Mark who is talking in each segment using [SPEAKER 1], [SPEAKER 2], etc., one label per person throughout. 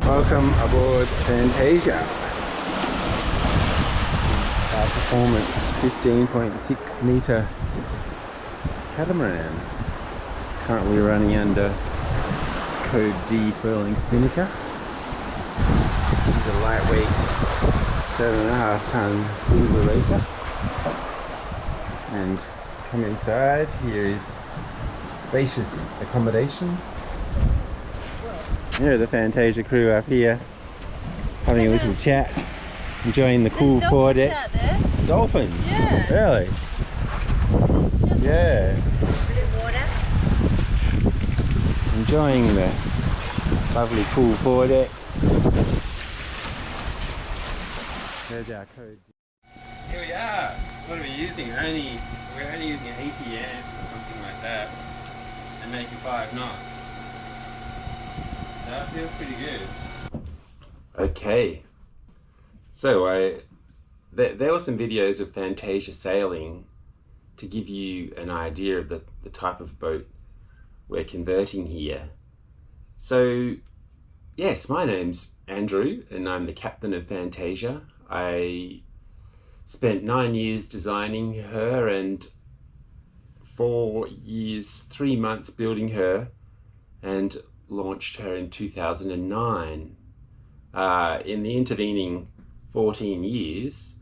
[SPEAKER 1] Welcome aboard Fantasia. Our performance 15.6 metre catamaran. Currently running under code D furling spinnaker. It's a lightweight 7.5 tonne Uber. And come inside, here is spacious accommodation. Here are the Fantasia crew up here, having a little chat, enjoying the cool foredeck.
[SPEAKER 2] Out there.
[SPEAKER 1] Dolphins?
[SPEAKER 2] Yeah.
[SPEAKER 1] Really? Yeah.
[SPEAKER 2] Bit of water.
[SPEAKER 1] Enjoying the lovely cool foredeck. There's our code. Here we are. What are we using? We're only using 80 amps or something like that, and making 5 knots. That feels pretty good. Okay, so there were some videos of Fantasia sailing to give you an idea of the type of boat we're converting here. So yes, my name's Andrew and I'm the captain of Fantasia. I spent 9 years designing her and 4 years, 3 months building her, and launched her in 2009. In the intervening 14 years,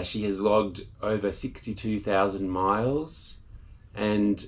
[SPEAKER 1] she has logged over 62,000 miles, and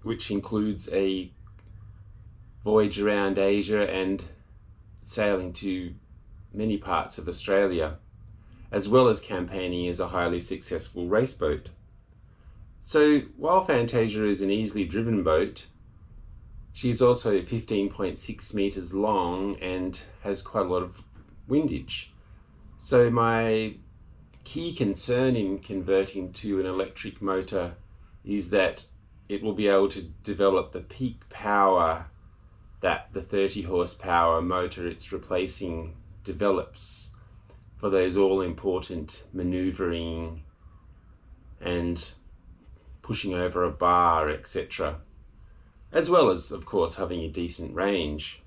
[SPEAKER 1] which includes a voyage around Asia and sailing to many parts of Australia, as well as campaigning as a highly successful race boat. So while Fantasia is an easily driven boat, she's also 15.6 meters long and has quite a lot of windage. So my key concern in converting to an electric motor is that it will be able to develop the peak power that the 30 horsepower motor it's replacing develops for those all-important maneuvering and pushing over a bar, etc. As well as, of course, having a decent range.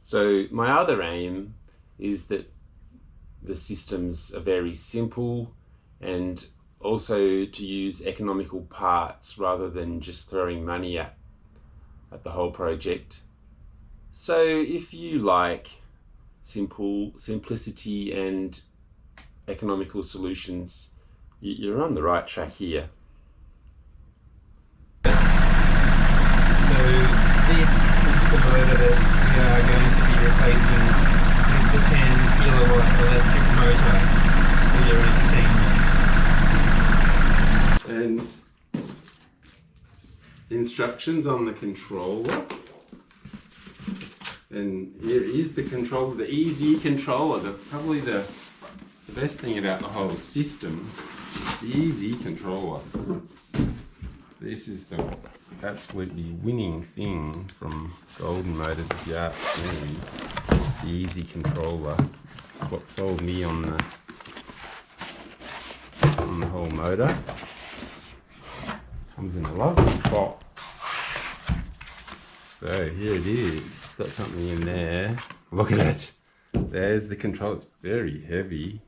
[SPEAKER 1] So my other aim is that the systems are very simple, and also to use economical parts rather than just throwing money at the whole project. So if you like simplicity and economical solutions, you're on the right track here. So this is the motor that we are going to be replacing with the 10 kilowatt electric motor for your entertainment. And instructions on the controller. And here is the controller, the easy controller, probably the best thing about the whole system, the easy controller. This is the absolutely winning thing from Golden Motors, if you ask me. The easy controller. It's what sold me on the whole motor. Comes in a lovely box. So here it is. It's got something in there. Look at it. There's the control. It's very heavy.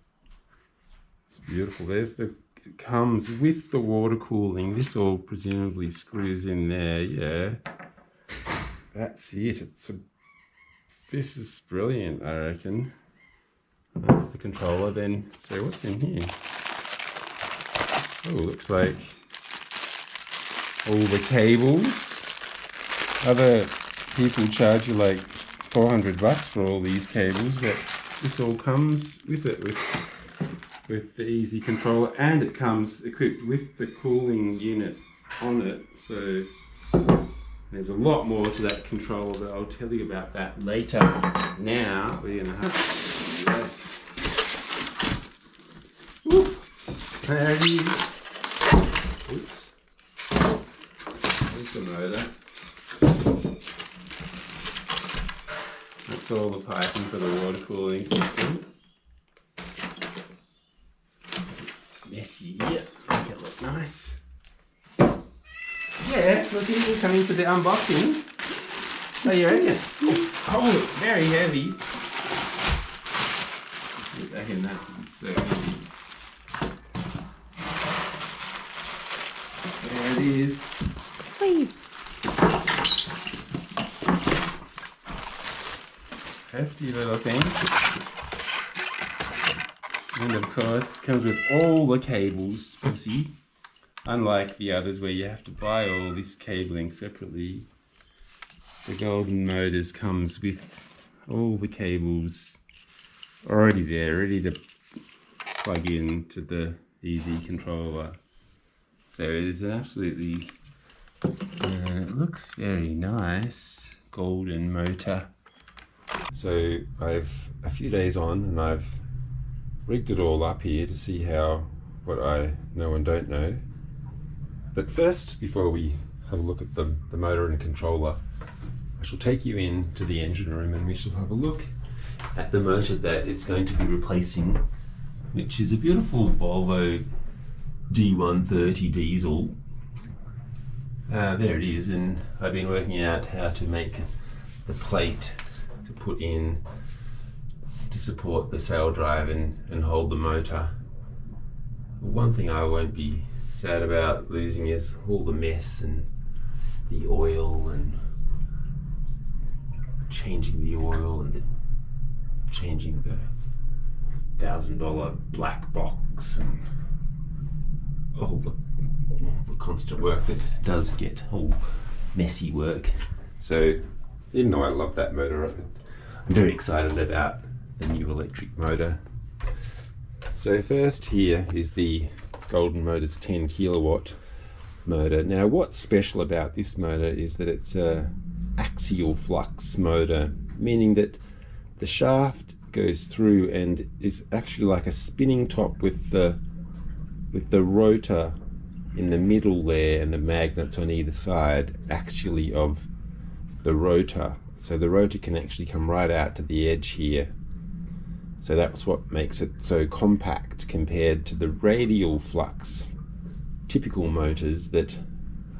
[SPEAKER 1] It's beautiful. It comes with the water cooling. This all presumably screws in there. Yeah, that's it. This is brilliant, I reckon. That's the controller. Then, so what's in here? Oh, looks like all the cables. Other people charge you like $400 for all these cables, but this all comes with it, with the easy controller, and it comes equipped with the cooling unit on it. So there's a lot more to that controller, but I'll tell you about that later. Now we're gonna have yes. Woo. There it is. Oops. There's the motor. That's all the piping for the water cooling system. Messy here, make it look nice. Yes, I think we're coming to the unboxing. Oh, you reckon? Oh, it's very heavy. Put it back in that because it's so heavy. There it is.
[SPEAKER 2] Sweet.
[SPEAKER 1] Hefty little thing. And of course, comes with all the cables, pussy. Unlike the others where you have to buy all this cabling separately, the Golden Motors comes with all the cables already there, ready to plug in to the easy controller. So it is an absolutely, it looks very nice, golden motor. So I've a few days on and I've rigged it all up here to see what I know and don't know. But first, before we have a look at the motor and controller, I shall take you into the engine room and we shall have a look at the motor that it's going to be replacing, which is a beautiful Volvo D130 diesel. There it is, and I've been working out how to make the plate to put in to support the sail drive and hold the motor. One thing I won't be sad about losing is all the mess and the oil and changing the oil and changing the $1,000 black box and all the constant work that does get all messy work. So even though I love that motor, I'm very excited about the new electric motor. So first here is the Golden Motors 10 kilowatt motor. Now what's special about this motor is that it's a axial flux motor, meaning that the shaft goes through and is actually like a spinning top with the rotor in the middle there and the magnets on either side axially of the rotor. So the rotor can actually come right out to the edge here. So that's what makes it so compact compared to the radial flux typical motors that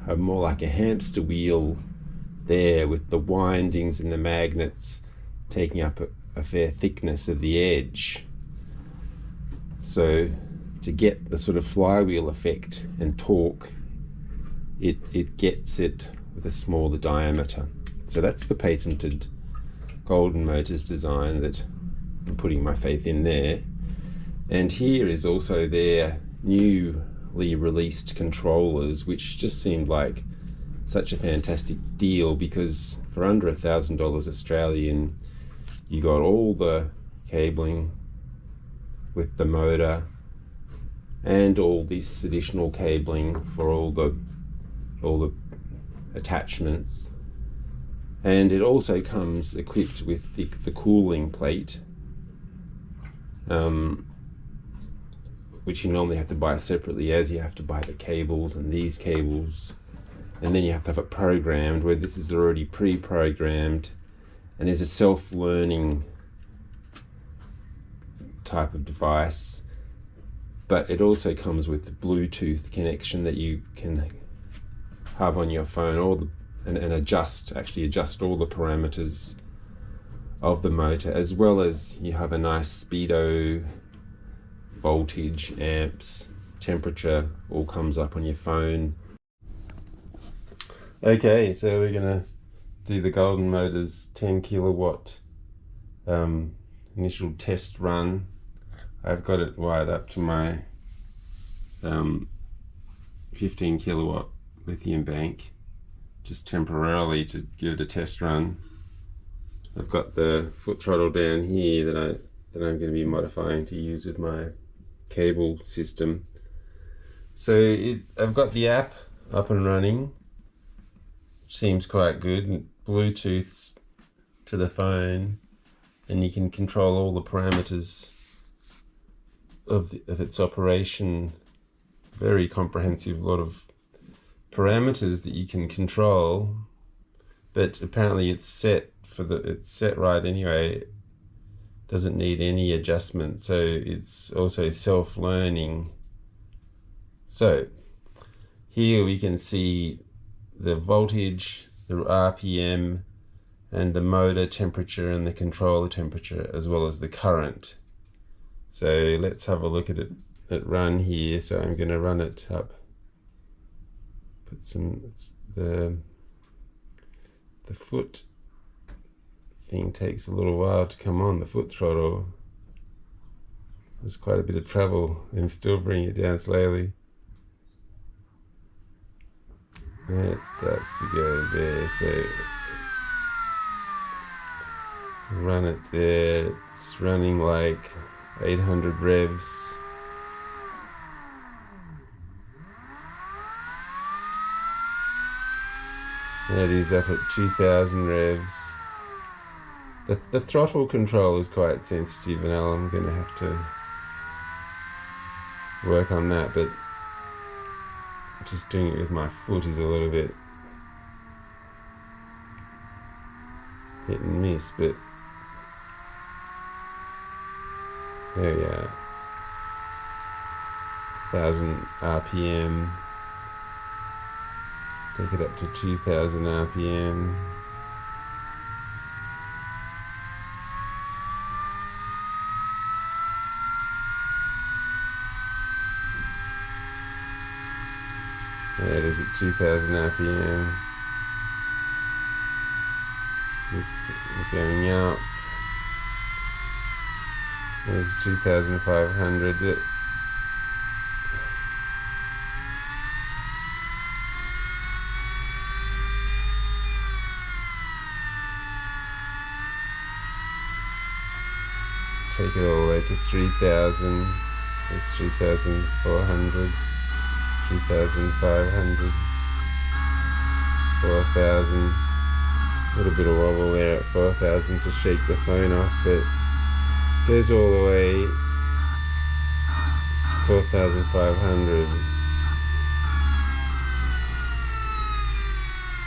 [SPEAKER 1] are more like a hamster wheel there, with the windings and the magnets taking up a fair thickness of the edge. So to get the sort of flywheel effect and torque, it gets it with a smaller diameter. So that's the patented Golden Motors design that I'm putting my faith in there. And here is also their newly released controllers, which just seemed like such a fantastic deal, because for under $1,000 Australian you got all the cabling with the motor and all this additional cabling for all the attachments, and it also comes equipped with the cooling plate, which you normally have to buy separately, as you have to buy the cables and these cables, and then you have to have it programmed, where this is already pre-programmed and is a self-learning type of device. But it also comes with the Bluetooth connection that you can have on your phone, and adjust all the parameters of the motor, as well as you have a nice speedo, voltage, amps, temperature, all comes up on your phone. Okay, so we're gonna do the Golden Motors 10 kilowatt initial test run. I've got it wired up to my 15 kilowatt lithium bank, just temporarily to give it a test run. I've got the foot throttle down here that I'm going to be modifying to use with my cable system. So I've got the app up and running, which seems quite good, and Bluetooth to the phone, and you can control all the parameters of its operation. Very comprehensive, lot of parameters that you can control, but apparently it's set right anyway. It doesn't need any adjustment, so it's also self-learning. So here we can see the voltage, the RPM, and the motor temperature and the controller temperature, as well as the current. So let's have a look at it at run here. So I'm going to run it up. Put the foot thing takes a little while to come on. The foot throttle. There's quite a bit of travel. I'm still bringing it down slowly. And it starts to go there. So run it there. It's running like 800 revs. That is up at 2000 revs. The throttle control is quite sensitive, and I'm going to have to work on that, but just doing it with my foot is a little bit hit and miss, but there we are. 1000 RPM. Take it up to 2000 RPM. There it is at 2000 RPM. We're going up. There's 2500. Take it all the way to 3000. That's 3400. 3500. 4000. A little bit of wobble there at 4000 to shake the phone off, but goes all the way to 4500.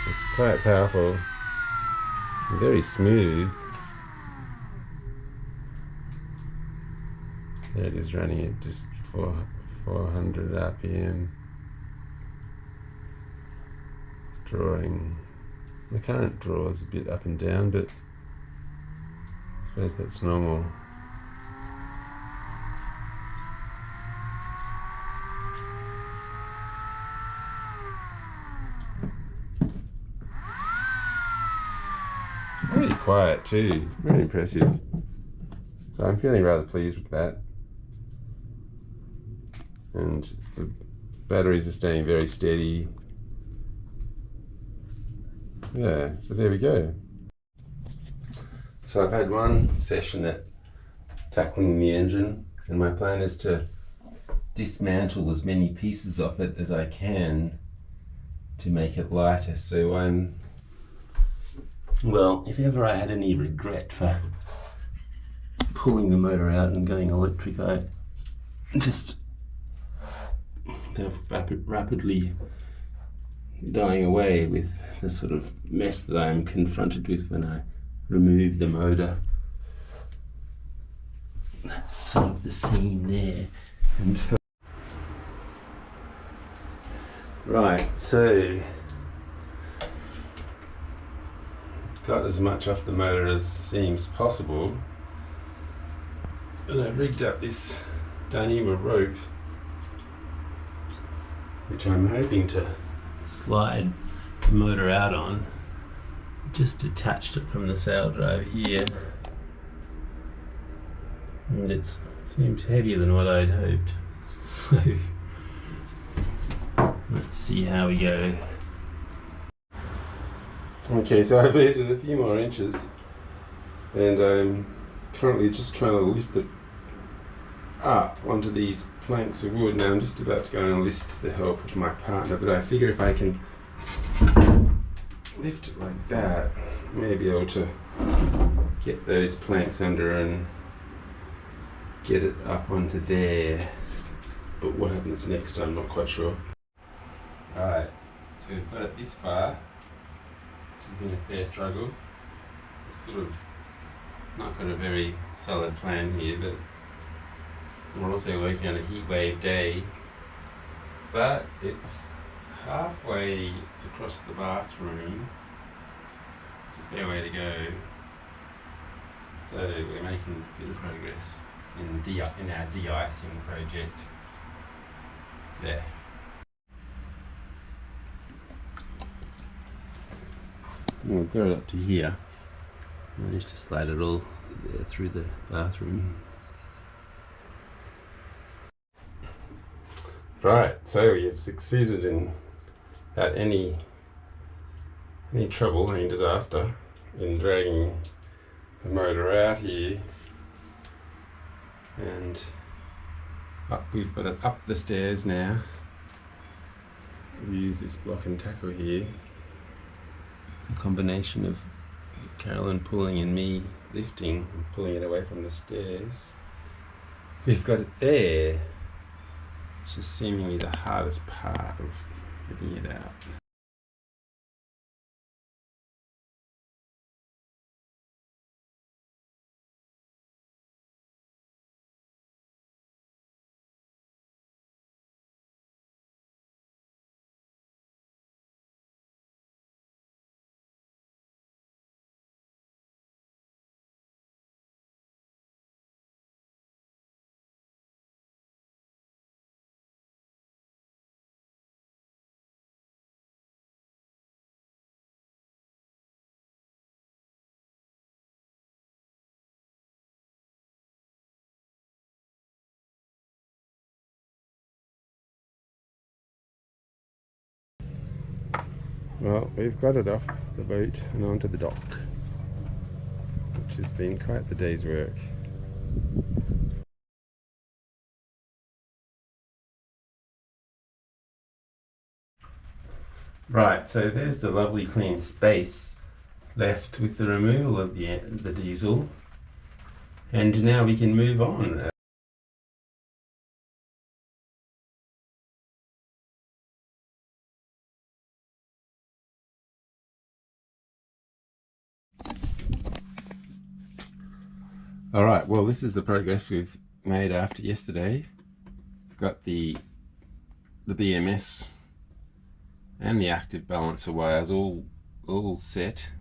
[SPEAKER 1] It's quite powerful, very smooth. There it is, running at just 400 RPM. Drawing. The current draws a bit up and down, but I suppose that's normal. Really quiet too, very impressive. So I'm feeling rather pleased with that. And the batteries are staying very steady. Yeah, so there we go. So I've had one session at tackling the engine, and my plan is to dismantle as many pieces of it as I can to make it lighter. So well, if ever I had any regret for pulling the motor out and going electric, they're rapidly dying away with the sort of mess that I'm confronted with when I remove the motor. That's sort of the scene there. And right, so got as much off the motor as seems possible, and I've rigged up this Dyneema rope, which I'm hoping to slide the motor out on. Just detached it from the sail drive here, and it seems heavier than what I'd hoped. So let's see how we go. Okay, so I've added a few more inches, and I'm currently just trying to lift it up onto these planks of wood. Now I'm just about to go and enlist the help of my partner, but I figure if I can lift it like that, I may be able to get those planks under and get it up onto there. But what happens next, I'm not quite sure. Alright, so we've got it this far, which has been a fair struggle. Sort of not got a very solid plan here, but we're also working on a heat wave day, but it's halfway across the bathroom, It's a fair way to go. So we're making a bit of progress in our de-icing project. There. We've got it up to here. Managed to slide it all there through the bathroom. Right, so we have succeeded in, without any trouble, any disaster, in dragging the motor out here, and we've got it up the stairs now. We use this block and tackle here, a combination of Carolyn pulling and me lifting and pulling it away from the stairs. We've got it there, which is seemingly the hardest part of getting it out. Well, we've got it off the boat and onto the dock, which has been quite the day's work. Right, so there's the lovely clean space left with the removal of the diesel, and now we can move on. Alright, well, this is the progress we've made after yesterday. We've got the BMS and the active balancer wires all set.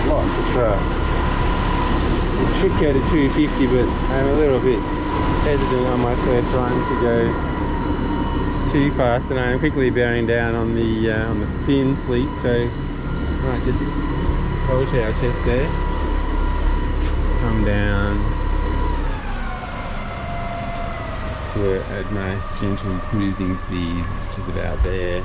[SPEAKER 1] Lots of thrust. It should go to 250, but I'm a little bit hesitant on my first run to go too fast, and I'm quickly bearing down on the fin fleet, so I might just hold our chest there, come down to a nice gentle cruising speed, which is about there.